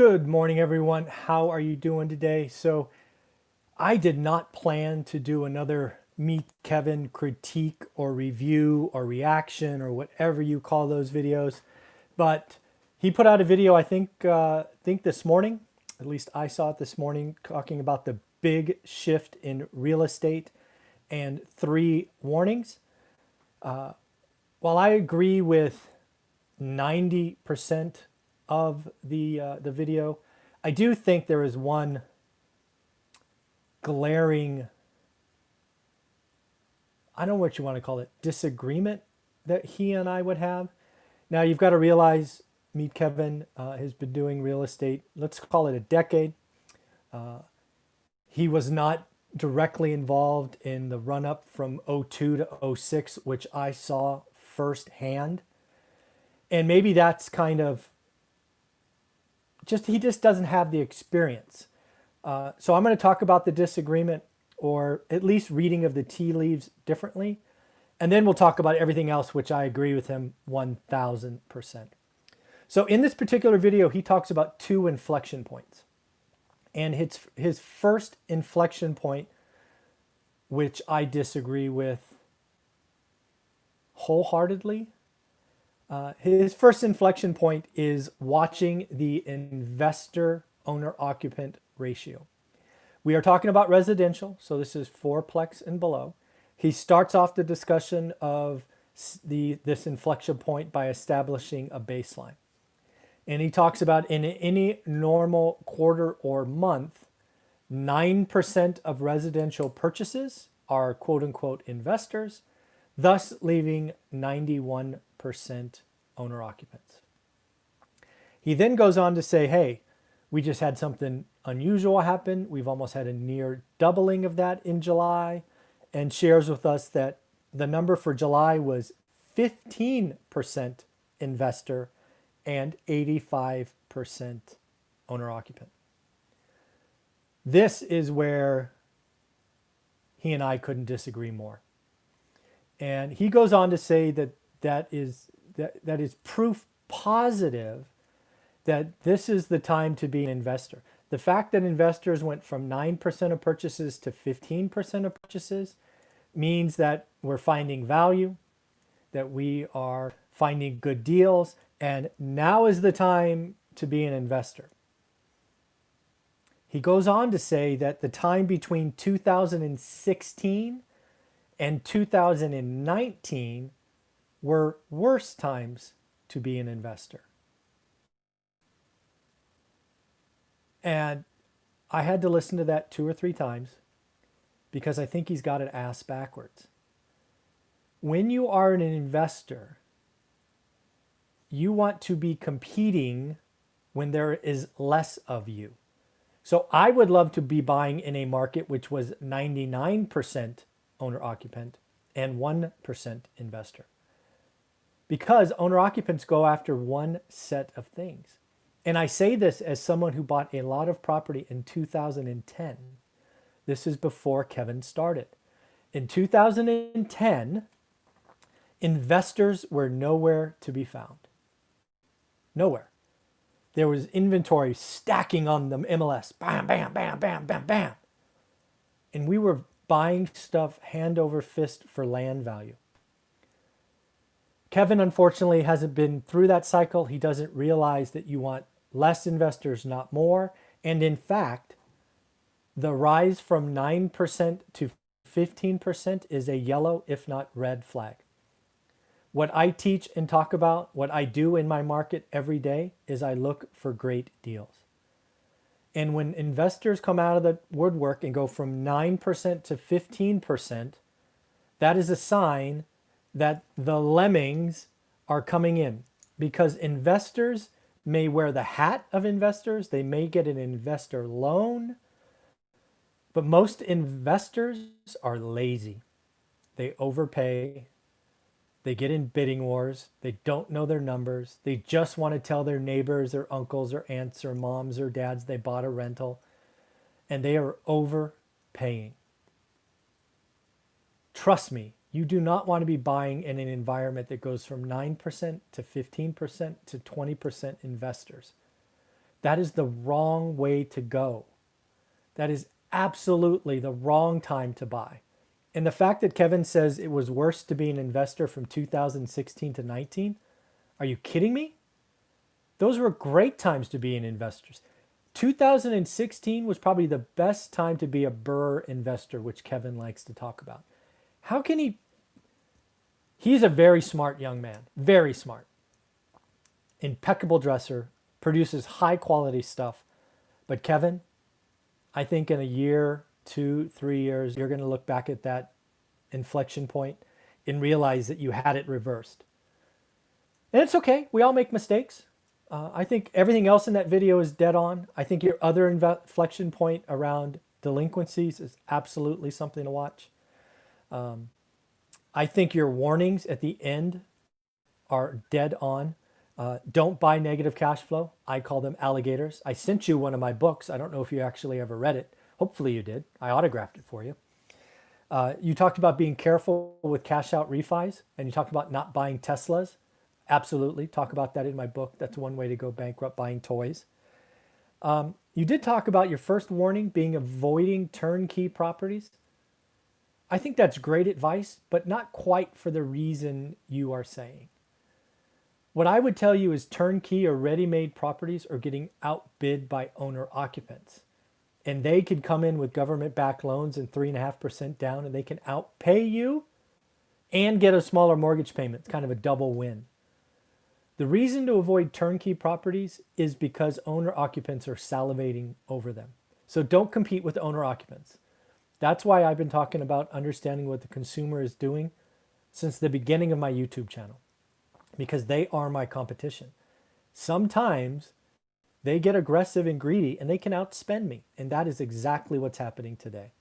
Good morning, everyone. How are you doing today? So, I did not plan to do another Meet Kevin critique or review or reaction or whatever you call those videos, but he put out a video. I think this morning, at least I saw it this morning, talking about the big shift in real estate and three warnings. While I agree with 90% of the video, I do think there is one glaring, I don't know what you want to call it, disagreement that he and I would have. Now you've got to realize, Meet Kevin has been doing real estate, let's call it a decade. He was not directly involved in the run up from '02 to '06, which I saw firsthand. And maybe that's kind of just, he just doesn't have the experience. So I'm going to talk about the disagreement, or at least reading of the tea leaves differently. And then we'll talk about everything else, which I agree with him 1000%. So in this particular video, he talks about two inflection points. And his first inflection point, which I disagree with wholeheartedly, his first inflection point is watching the investor owner occupant ratio. We are talking about residential, so this is fourplex and below. He starts off the discussion of this inflection point by establishing a baseline. And he talks about in any normal quarter or month, 9% of residential purchases are quote unquote investors, thus leaving 91% owner occupants. He then goes on to say, hey, we just had something unusual happen. We've almost had a near doubling of that in July, and shares with us that the number for July was 15% investor and 85% owner occupant. This is where he and I couldn't disagree more. And he goes on to say that that is proof positive that this is the time to be an investor. The fact that investors went from 9% of purchases to 15% of purchases means that we're finding value, that we are finding good deals, and now is the time to be an investor. He goes on to say that the time between 2016 and 2019 were worse times to be an investor. And I had to listen to that 2 or 3 times because I think he's got it ass backwards. When you are an investor, you want to be competing when there is less of you. So I would love to be buying in a market which was 99% owner occupant and 1% investor. Because owner occupants go after one set of things. And I say this as someone who bought a lot of property in 2010. This is before Kevin started. In 2010, investors were nowhere to be found. Nowhere. There was inventory stacking on the MLS. Bam, bam, bam, bam, bam, bam. And we were buying stuff hand over fist for land value. Kevin, unfortunately, hasn't been through that cycle. He doesn't realize that you want less investors, not more. And in fact, the rise from 9% to 15% is a yellow, if not red flag. What I teach and talk about, what I do in my market every day, is I look for great deals. And when investors come out of the woodwork and go from 9% to 15%, that is a sign that the lemmings are coming in, because investors may wear the hat of investors. They may get an investor loan, but most investors are lazy. They overpay. They get in bidding wars. They don't know their numbers. They just want to tell their neighbors or uncles or aunts or moms or dads they bought a rental, and they are overpaying. Trust me, you do not want to be buying in an environment that goes from 9% to 15% to 20% investors. That is the wrong way to go. That is absolutely the wrong time to buy. And the fact that Kevin says it was worse to be an investor from 2016 to 19, are you kidding me? Those were great times to be an investor. 2016 was probably the best time to be a Burr investor, which Kevin likes to talk about. How can he? He's a very smart young man, very smart, impeccable dresser, produces high quality stuff. But Kevin, I think in a year, 2, 3 years, you're going to look back at that inflection point and realize that you had it reversed. And it's okay. We all make mistakes. I think everything else in that video is dead on. I think your other inflection point around delinquencies is absolutely something to watch. I think your warnings at the end are dead on. Don't buy negative cash flow. I call them alligators. I sent you one of my books. I don't know if you actually ever read it. Hopefully you did. I autographed it for you. You talked about being careful with cash out refis, and you talked about not buying Teslas. Absolutely. Talk about that in my book. That's one way to go bankrupt, buying toys. You did talk about your first warning being avoiding turnkey properties. I think that's great advice, but not quite for the reason you are saying. What I would tell you is turnkey or ready-made properties are getting outbid by owner occupants. And they could come in with government-backed loans and 3.5% down, and they can outpay you and get a smaller mortgage payment. It's kind of a double win. The reason to avoid turnkey properties is because owner occupants are salivating over them. So don't compete with owner occupants. That's why I've been talking about understanding what the consumer is doing since the beginning of my YouTube channel, because they are my competition. Sometimes they get aggressive and greedy and they can outspend me. And that is exactly what's happening today.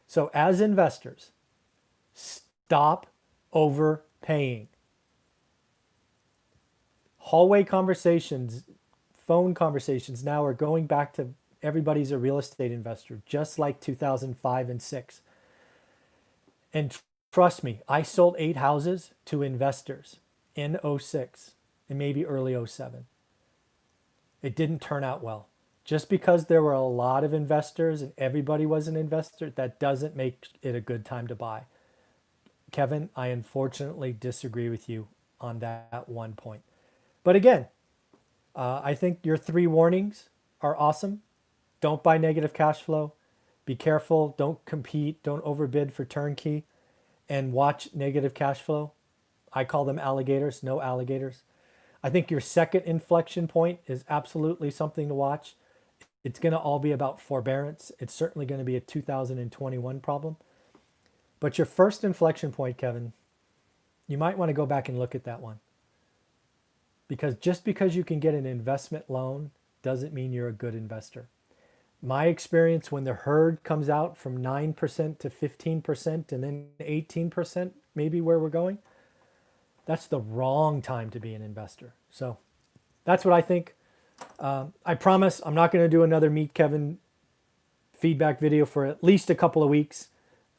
So as investors, stop overpaying. Hallway conversations, phone conversations now are going back to everybody's a real estate investor, just like 2005 and 6. And trust me, I sold 8 houses to investors in 06 and maybe early 07. It didn't turn out well. Just because there were a lot of investors and everybody was an investor, that doesn't make it a good time to buy. Kevin, I unfortunately disagree with you on that one point. But again, I think your 3 warnings are awesome. Don't buy negative cash flow. Be careful. Don't compete. Don't overbid for turnkey. And watch negative cash flow. I call them alligators, no alligators. I think your second inflection point is absolutely something to watch. It's going to all be about forbearance. It's certainly going to be a 2021 problem. But your first inflection point, Kevin, you might want to go back and look at that one. Because just because you can get an investment loan doesn't mean you're a good investor. My experience, when the herd comes out from 9% to 15% and then 18%, maybe where we're going, that's the wrong time to be an investor. So that's what I think. I promise I'm not going to do another Meet Kevin feedback video for at least a couple of weeks.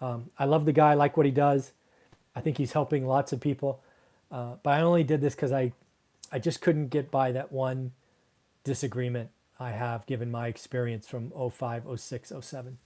I love the guy, I like what he does. I think he's helping lots of people. But I only did this because I just couldn't get by that one disagreement I have given my experience from 05, 06, 07.